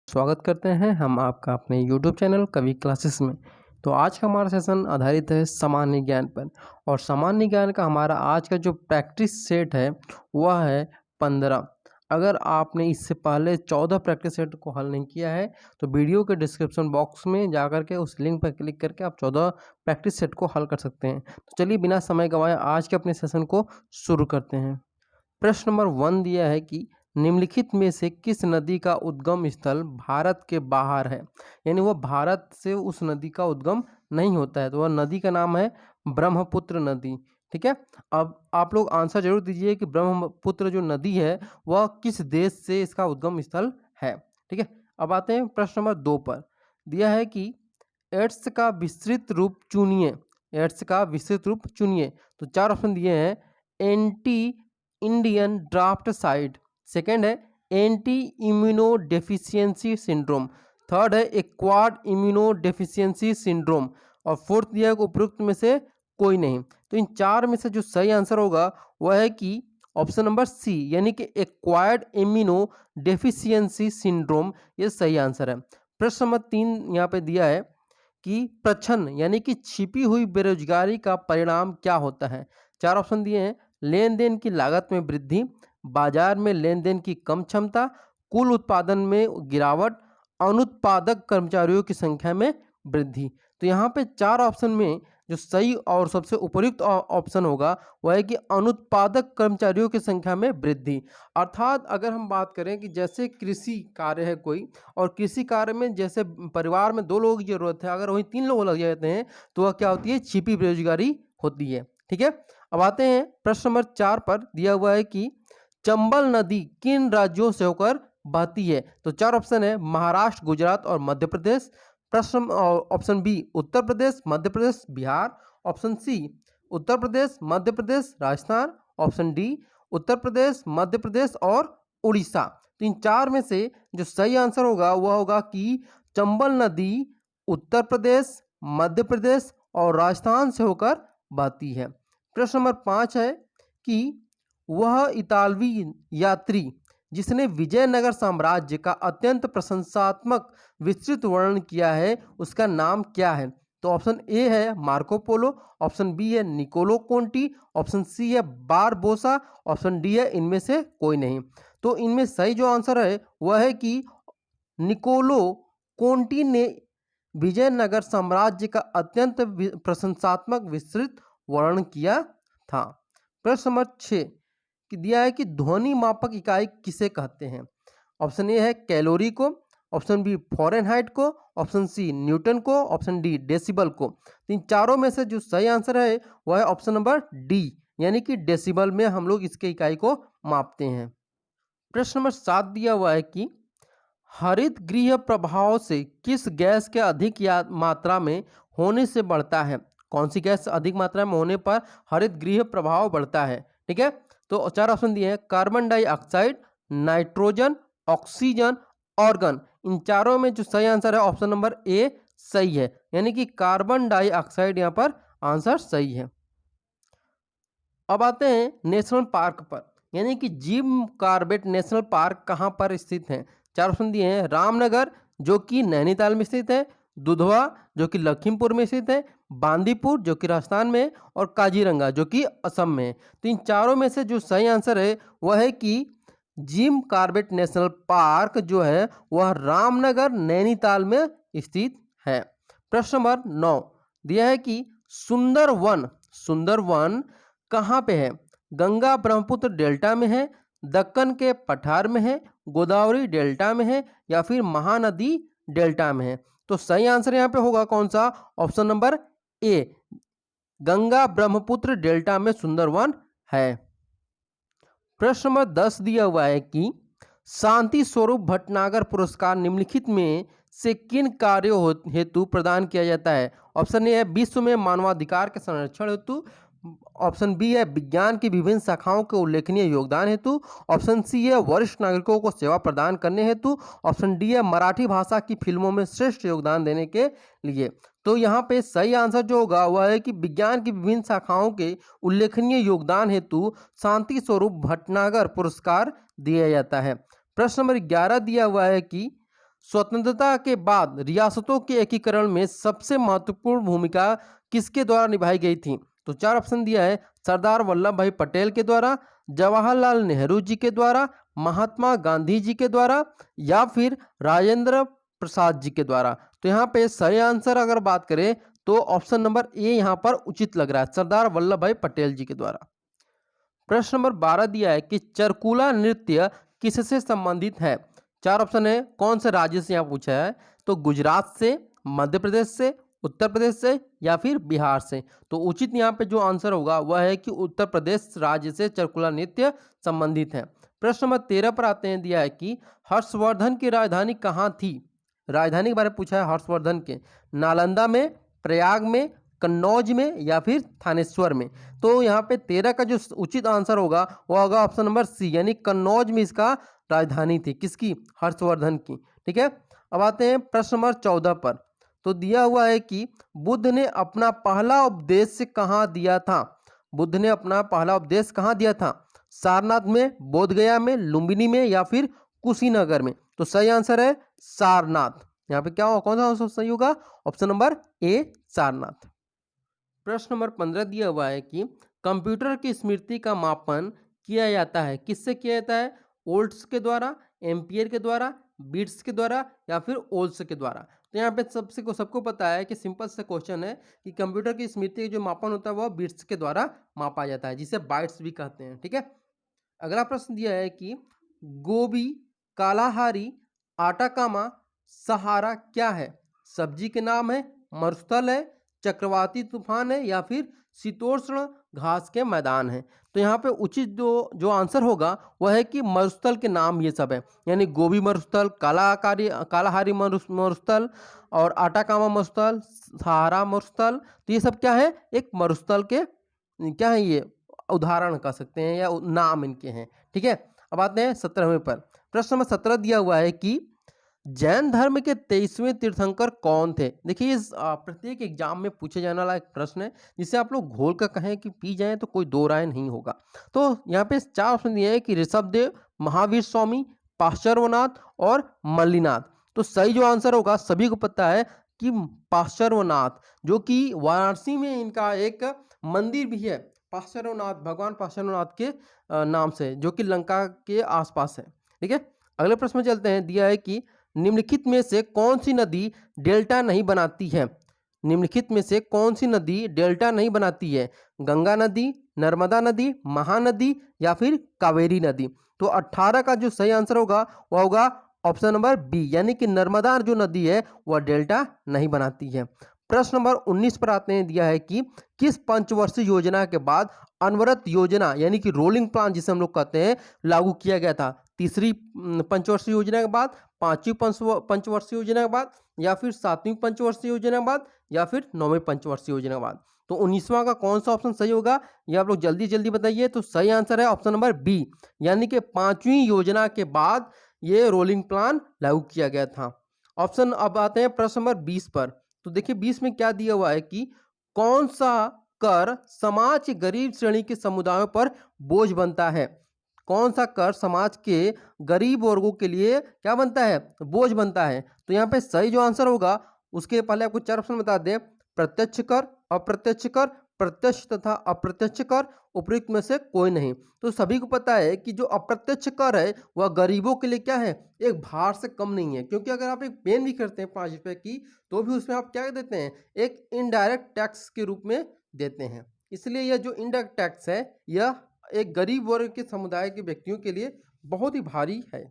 स्वागत करते हैं हम आपका अपने YouTube चैनल कवि क्लासेस में। तो आज का हमारा सेशन आधारित है सामान्य ज्ञान पर और सामान्य ज्ञान का हमारा आज का जो प्रैक्टिस सेट है वह है 15। अगर आपने इससे पहले 14 प्रैक्टिस सेट को हल नहीं किया है तो वीडियो के डिस्क्रिप्शन बॉक्स में जाकर के उस लिंक पर क्लिक करके आप 14 प्रैक्टिस सेट को हल कर सकते हैं। तो चलिए बिना समय गंवाए आज के अपने सेशन को शुरू करते हैं। प्रश्न नंबर 1 दिया है कि निम्नलिखित में से किस नदी का उद्गम स्थल भारत के बाहर है, यानी वह भारत से उस नदी का उद्गम नहीं होता है। तो वह नदी का नाम है ब्रह्मपुत्र नदी। ठीक है, अब आप लोग आंसर जरूर दीजिए कि ब्रह्मपुत्र जो नदी है वह किस देश से इसका उद्गम स्थल है। ठीक है, अब आते हैं प्रश्न नंबर 2 पर। दिया है कि एड्स का विस्तृत रूप चुनिए। एड्स का विस्तृत रूप चुनिए। तो 4 ऑप्शन दिए हैं। Anti Indian draft side, second है anti immuno deficiency syndrome, third है एक्वायर्ड इम्यूनो डेफिशिएंसी सिंड्रोम और फोर्थ दिया है उपरोक्त में से कोई नहीं। तो इन 4 में से जो सही आंसर होगा वह है कि ऑप्शन नंबर सी, यानी कि एक्वायर्ड इम्यूनो डेफिशिएंसी सिंड्रोम, ये सही आंसर है। प्रश्न नंबर 3 यहाँ पे दिया है कि प्रच्छन्न यानी कि छिपी हुई बेरोजगारी का परिणाम क्या होता है। 4 ऑप्शन दिए हैं। लेन देन की लागत में वृद्धि, बाजार में लेन देन की कम क्षमता, कुल उत्पादन में गिरावट, अनुत्पादक कर्मचारियों की संख्या में वृद्धि। तो यहाँ पे 4 ऑप्शन में जो सही और सबसे उपयुक्त ऑप्शन होगा वह है कि अनुत्पादक कर्मचारियों की संख्या में वृद्धि। अर्थात अगर हम बात करें कि जैसे कृषि कार्य है कोई और कृषि कार्य में जैसे परिवार में 2 लोगों की जरूरत है, अगर वहीं 3 लोग लग जाते हैं तो वह क्या होती है, छिपी बेरोजगारी होती है। ठीक है, अब आते हैं प्रश्न नंबर 4 पर। दिया हुआ है कि चंबल नदी किन राज्यों से होकर बहती है। तो 4 ऑप्शन है। महाराष्ट्र, गुजरात और मध्य प्रदेश। प्रश्न option B Uttar Pradesh, Madhya Pradesh, Bihar. Option C Uttar Pradesh, Madhya Pradesh, Rajasthan. Option D Uttar Pradesh, Madhya Pradesh और उड़ीसा। तो इन 4 में से जो सही आंसर होगा वह होगा कि चंबल नदी उत्तर प्रदेश, मध्य प्रदेश और राजस्थान से होकर बहती है। प्रश्न नंबर 5 है कि वह इतालवी यात्री जिसने विजयनगर साम्राज्य का अत्यंत प्रशंसात्मक विस्तृत वर्णन किया है उसका नाम क्या है। तो ऑप्शन ए है मार्को पोलो, ऑप्शन बी है निकोलो कोंटी, ऑप्शन सी है बारबोसा, ऑप्शन डी है इनमें से कोई नहीं। तो इनमें सही जो आंसर है वह है कि निकोलो कोंटी ने विजयनगर साम्राज्य का अत्यंत प्रशंसात्मक विस्तृत वर्णन किया था। प्रश्न नंबर 6 कि दिया है कि ध्वनि मापक इकाई किसे कहते हैं। ऑप्शन ए है कैलोरी को, ऑप्शन बी फ़ारेनहाइट को, ऑप्शन सी न्यूटन को, ऑप्शन डी डेसिबल को। तो इन 4 में से जो सही आंसर है वह है ऑप्शन नंबर डी, यानी कि डेसिबल में हम लोग इसके इकाई को मापते हैं। प्रश्न नंबर 7 दिया हुआ है कि हरित गृह प्रभाव से किस गैस के अधिक मात्रा में होने से बढ़ता है। कौन सी गैस अधिक मात्रा में होने पर हरित गृह प्रभाव बढ़ता है। ठीक है, तो 4 ऑप्शन दिए हैं। Carbon dioxide, nitrogen, oxygen, argon. इन 4 में जो सही आंसर है ऑप्शन नंबर ए सही है, यानी कि कार्बन डाइऑक्साइड यहाँ पर आंसर सही है। अब आते हैं नेशनल पार्क पर, यानी कि जिम कॉर्बेट नेशनल पार्क कहाँ पर स्थित है। 4 ऑप्शन दिए हैं। रामनगर जो कि नैनीताल में स्थित है, दुधवा जो कि लखीमपुर में स्थित है, बांदीपुर जो कि राजस्थान में है और काजीरंगा जो कि असम में है। तो इन 4 में से जो सही आंसर है वह है कि जिम कॉर्बेट नेशनल पार्क जो है वह रामनगर नैनीताल में स्थित है। प्रश्न नंबर 9 दिया है कि सुंदरवन कहाँ पे है। गंगा ब्रह्मपुत्र डेल्टा में है, दक्कन के पठार में है, गोदावरी डेल्टा में है या फिर महानदी डेल्टा में है। तो सही आंसर यहाँ पे होगा कौन सा, option number A, Ganga Brahmaputra delta में सुंदरवन है। प्रश्न नंबर 10 दिया हुआ है कि शांति स्वरूप भटनागर पुरस्कार निम्नलिखित में से किन कार्यों हेतु प्रदान किया जाता है। ऑप्शन ए है विश्व में मानवाधिकार के संरक्षण हेतु, ऑप्शन बी है विज्ञान की विभिन्न शाखाओं के उल्लेखनीय योगदान हेतु, ऑप्शन सी है वरिष्ठ नागरिकों को सेवा प्रदान करने हेतु, ऑप्शन डी है मराठी भाषा की फिल्मों में श्रेष्ठ योगदान देने के लिए। तो यहाँ पे सही आंसर जो होगा वह है कि विज्ञान की विभिन्न शाखाओं के उल्लेखनीय योगदान हेतु शांति स्वरूप भटनागर पुरस्कार दिया जाता है। प्रश्न नंबर 11 दिया हुआ है कि स्वतंत्रता के बाद रियासतों के एकीकरण में सबसे महत्वपूर्ण भूमिका किसके द्वारा निभाई गई थी? तो चार ऑप्शन दिया है, सरदार वल्लभ भाई पटेल के द्वारा, जवाहरलाल नेहरू जी के द्वारा, महात्मा गांधी जी के द्वारा, या फिर राजेंद्र प्रसाद जी के द्वारा। तो यहाँ पे सही आंसर अगर बात करें तो ऑप्शन नंबर ए यहाँ पर उचित लग रहा है, सरदार वल्लभ भाई पटेल जी के द्वारा। प्रश्न नंबर 12 दिया है कि चरकुला नृत्य किससे संबंधित है? चार ऑप्शन है, कौन से राज्य से यहाँ पूछा है? तो गुजरात से, मध्य प्रदेश से, उत्तर प्रदेश से, या फिर बिहार से। तो उचित यहाँ पे जो आंसर होगा वह है कि उत्तर प्रदेश राज्य से चरकुला नृत्य संबंधित है। प्रश्न नंबर 13 पर आते हैं, दिया है कि हर्षवर्धन की राजधानी कहाँ थी? राजधानी के बारे में पूछा है हर्षवर्धन के, नालंदा में, प्रयाग में, कन्नौज में, या फिर थानेश्वर में। तो यहाँ पे 13 का जो उचित आंसर होगा वो होगा ऑप्शन नंबर सी, यानी कन्नौज में इसका राजधानी थी। किसकी? हर्षवर्धन की। ठीक है, अब आते हैं प्रश्न नंबर 14 पर। तो दिया हुआ है कि बुद्ध ने अपना पहला उपदेश कहाँ दिया था? बुद्ध ने अपना पहला उपदेश कहाँ दिया था? सारनाथ में, बोधगया में, लुम्बिनी में, या फिर कुशीनगर में। तो सही आंसर है सारनाथ। यहाँ पे क्या होगा, कौन सा आंसर सही होगा? Option number A, Sarnath. प्रश्न नंबर 15 दिया हुआ है कि कंप्यूटर की स्मृति का मापन किया जाता है, किससे किया जाता है? वोल्ट्स के द्वारा, एम्पियर के द्वारा, बिट्स के द्वारा, या फिर ओल्स के द्वारा। तो यहाँ पे सबको पता है कि सिंपल सा क्वेश्चन है कि कंप्यूटर की स्मृति का जो मापन होता है वह बिट्स के द्वारा मापा जाता है, जिसे बाइट्स भी कहते हैं। ठीक है, अगला प्रश्न दिया है कि गोभी, कालाहारी, आटाकामा, सहारा क्या है? सब्जी के नाम है, मरुस्थल है, चक्रवाती तूफान है, या फिर शीतोष्ण घास के मैदान है। तो यहाँ पे उचित जो आंसर होगा वह है कि मरुस्थल के नाम ये सब है, यानी गोभी मरुस्थल, कालाहारी मरुस्थल, और आटाकामा मरुस्थल, सहारा मरुस्थल। तो ये सब क्या है? एक मरुस्थल के क्या है, ये उदाहरण कह सकते हैं या नाम इनके हैं। ठीक है, अब आते हैं 17वें पर। प्रश्न नंबर 17 दिया हुआ है कि जैन धर्म के 23वें तीर्थंकर कौन थे? देखिए, इस प्रत्येक एग्जाम में पूछे जाने वाला एक प्रश्न है, जिसे आप लोग घोल कर कहें कि पी जाएं तो कोई दो राय नहीं होगा। तो यहाँ पे चार ऑप्शन दिए हैं कि ऋषभदेव, महावीर स्वामी, पाश्चर्वनाथ और मल्लिनाथ। तो सही जो आंसर होगा, सभी को पता है कि पाश्चर्वनाथ, जो कि वाराणसी में इनका एक मंदिर भी है, पाश्चर्वनाथ, भगवान पाश्चर्वनाथ के नाम से, जो कि लंका के आसपास है। ठीक है, अगले प्रश्न में चलते हैं। दिया है कि निम्नलिखित में से कौन सी नदी डेल्टा नहीं बनाती है? निम्नलिखित में से कौन सी नदी डेल्टा नहीं बनाती है? गंगा नदी, नर्मदा नदी, महानदी, या फिर कावेरी नदी। तो 18 का जो सही आंसर होगा वह होगा ऑप्शन नंबर बी, यानी कि नर्मदा जो नदी है वह डेल्टा नहीं बनाती है। प्रश्न नंबर 19 पर आते हैं। दिया है कि किस पंचवर्षीय योजना के बाद अनवरत योजना, यानी कि रोलिंग प्लान जिसे हम लोग कहते हैं, लागू किया गया था? तीसरी पंचवर्षीय योजना के बाद, पांचवी पंचवर्षीय योजना के बाद, या फिर सातवीं पंचवर्षीय योजना के बाद, या फिर नौवीं पंचवर्षीय योजना के बाद। तो 19वां का कौन सा ऑप्शन सही होगा, ये आप लोग जल्दी जल्दी बताइए। तो सही आंसर है ऑप्शन नंबर बी, यानी कि पांचवी योजना के बाद ये रोलिंग प्लान लागू किया गया था। ऑप्शन अब आते हैं प्रश्न नंबर 20 पर। तो देखिए 20 में क्या दिया हुआ है कि कौन सा कर समाज के गरीब श्रेणी के समुदायों पर बोझ बनता है? कौन सा कर समाज के गरीब वर्गों के लिए क्या बनता है? बोझ बनता है। तो यहाँ पे सही जो आंसर होगा, उसके पहले आपको चार ऑप्शन बता दें। प्रत्यक्ष कर, अप्रत्यक्ष कर, प्रत्यक्ष तथा अप्रत्यक्ष कर, उपयुक्त में से कोई नहीं। तो सभी को पता है कि जो अप्रत्यक्ष कर है वह गरीबों के लिए क्या है, एक भार से कम नहीं है। क्योंकि अगर आप एक पेन भी करते हैं 5 रुपए की, तो भी उसमें आप क्या देते हैं, एक इनडायरेक्ट टैक्स के रूप में देते हैं। इसलिए यह जो इनडायरेक्ट टैक्स है यह एक गरीब वर्ग के समुदाय के व्यक्तियों के लिए बहुत ही भारी है।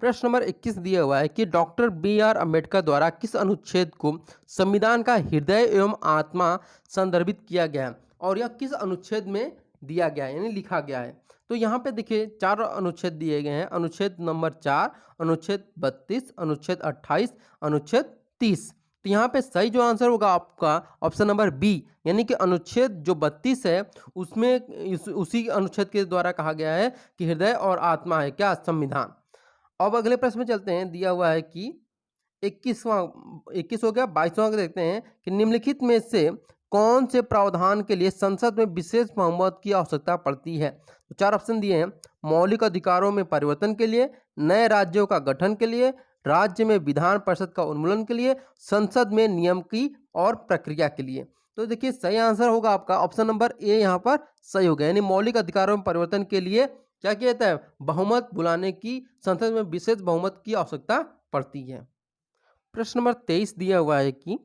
प्रश्न नंबर 21 दिया हुआ है कि डॉक्टर बी.आर. अम्बेडकर द्वारा किस अनुच्छेद को संविधान का हृदय एवं आत्मा संदर्भित किया गया है, और यह किस अनुच्छेद में दिया गया है, यानी लिखा गया है? तो यहाँ पे देखिए 4 अनुच्छेद दिए गए हैं। अनुच्छेद नंबर 4, अनुच्छेद 32, अनुच्छेद 28, अनुच्छेद 30। तो यहाँ पे सही जो आंसर होगा आपका ऑप्शन नंबर बी, यानी कि अनुच्छेद जो 32 है उसमें उसी अनुच्छेद के द्वारा कहा गया है कि हृदय और आत्मा है क्या, संविधान। अब अगले प्रश्न में चलते हैं। दिया हुआ है कि 21 हो गया, 22वां देखते हैं कि निम्नलिखित में से कौन से प्रावधान के लिए संसद में विशेष बहुमत की आवश्यकता पड़ती है? तो 4 ऑप्शन दिए हैं। मौलिक अधिकारों में परिवर्तन के लिए, नए राज्यों का गठन के लिए, राज्य में विधान परिषद का उन्मूलन के लिए, संसद में नियम की और प्रक्रिया के लिए। तो देखिए सही आंसर होगा आपका ऑप्शन नंबर ए यहाँ पर सही होगा, यानी मौलिक अधिकारों में परिवर्तन के लिए क्या किया जाता है? बहुमत बुलाने की, संसद में विशेष बहुमत की आवश्यकता पड़ती है। प्रश्न नंबर 23 दिया हुआ है कि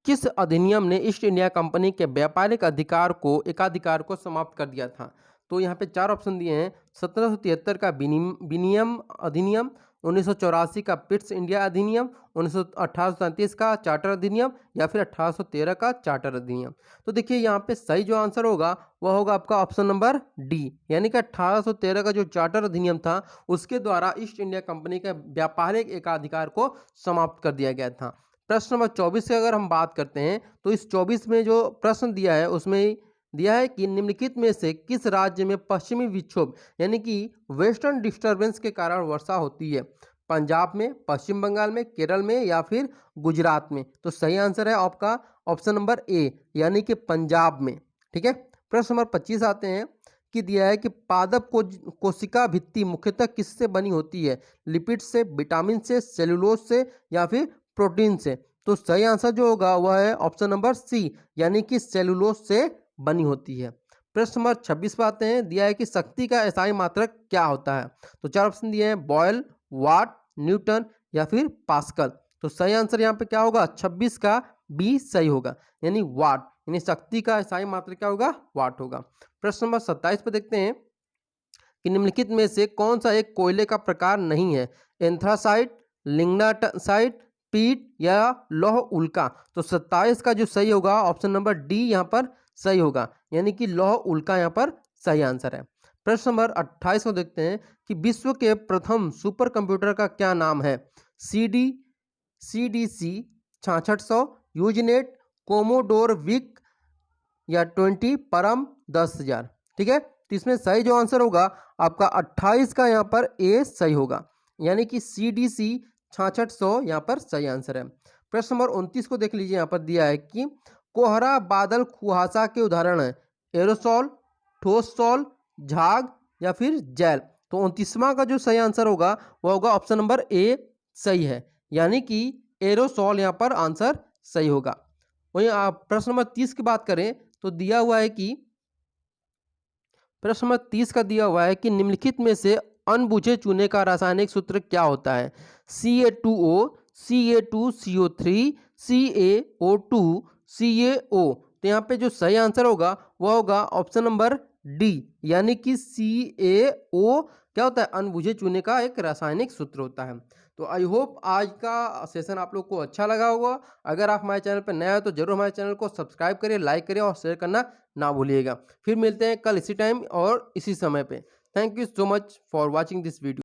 किस अधिनियम ने ईस्ट इंडिया कंपनी के व्यापारिक एकाधिकार को समाप्त कर दिया था? तो यहाँ पे 4 ऑप्शन दिए हैं। 1773 का विनिमय अधिनियम, 1984 का पिट्स इंडिया अधिनियम, 1837 का चार्टर अधिनियम या फिर 1813 का चार्टर अधिनियम। तो देखिए यहाँ पे सही जो आंसर होगा वह होगा आपका ऑप्शन नंबर डी, यानी कि 1813 का जो चार्टर अधिनियम था उसके द्वारा ईस्ट इंडिया कंपनी के व्यापारिक एकाधिकार को समाप्त कर दिया गया था। प्रश्न नंबर 24 की अगर हम बात करते हैं तो इस 24 में जो प्रश्न दिया है उसमें दिया है कि निम्नलिखित में से किस राज्य में पश्चिमी विक्षोभ यानी कि वेस्टर्न डिस्टर्बेंस के कारण वर्षा होती है? पंजाब में, पश्चिम बंगाल में, केरल में या फिर गुजरात में? तो सही आंसर है आपका ऑप्शन नंबर ए, यानी कि पंजाब में। ठीक है। प्रश्न नंबर 25 आते हैं कि दिया है कि पादप कोशिका भित्ति मुख्यतः किससे बनी होती है? लिपिड से, विटामिन से, सेलुलोज से या फिर प्रोटीन से? तो सही आंसर जो होगा वह है ऑप्शन नंबर सी, यानी कि सेलुलोज से बनी होती है। प्रश्न नंबर 26 पे आते हैं। दिया है कि शक्ति का एसआई मात्रक क्या होता है? तो 4 ऑप्शन दिए हैं, बॉयल, वाट, न्यूटन या फिर पास्कल। तो सही आंसर यहाँ पे क्या होगा? 26 का बी सही होगा, यानी वाट, यानी शक्ति का एसआई मात्रक क्या होगा? वाट होगा। प्रश्न नंबर 27 पे देखते हैं कि निम्नलिखित में से कौन सा एक कोयले का प्रकार नहीं है? एंथ्रासाइट, लिग्नासाइट, पीट या लौह उल्का? तो 27 का जो सही होगा ऑप्शन नंबर डी यहाँ पर सही होगा, यानी कि लौह उल्का यहाँ पर सही आंसर है। प्रश्न नंबर 28 को देखते हैं कि विश्व के प्रथम सुपर कंप्यूटर का क्या नाम है? CDC 6600, यूजनेट, कोमोडोर विक या 20 परम 10,000? ठीक है। तो इसमें सही जो आंसर होगा आपका 28 का यहाँ पर ए सही होगा, यानी कि CDC 6600 यहाँ पर सही आंसर है। प्रश्न नंबर 29 को देख लीजिए। यहाँ पर दिया है कि कोहरा बादल कुहासा के उदाहरण है? एरोसॉल, ठोस सॉल, झाग या फिर जेल? तो 29वां का जो सही आंसर होगा वह होगा ऑप्शन नंबर ए सही है, यानी कि एरोसॉल यहाँ पर आंसर सही होगा। वहीं आप प्रश्न नंबर 30 की बात करें तो दिया हुआ है कि प्रश्न नंबर 30 का दिया हुआ है कि निम्नलिखित में से अनबुझे चूने का रासायनिक सूत्र क्या होता है? CA2O, CA2CO3, CaO2, CaO? तो यहाँ पे जो सही आंसर होगा वह होगा ऑप्शन नंबर डी, यानी कि CaO क्या होता है? अनबुझे चूने का एक रासायनिक सूत्र होता है। तो आई होप आज का सेशन आप लोग को अच्छा लगा होगा। अगर आप हमारे चैनल पर नए हो तो जरूर हमारे चैनल को सब्सक्राइब करिए, लाइक करिए और शेयर करना ना भूलिएगा। फिर मिलते हैं कल इसी टाइम और इसी समय पे। Thank you so much for watching this video.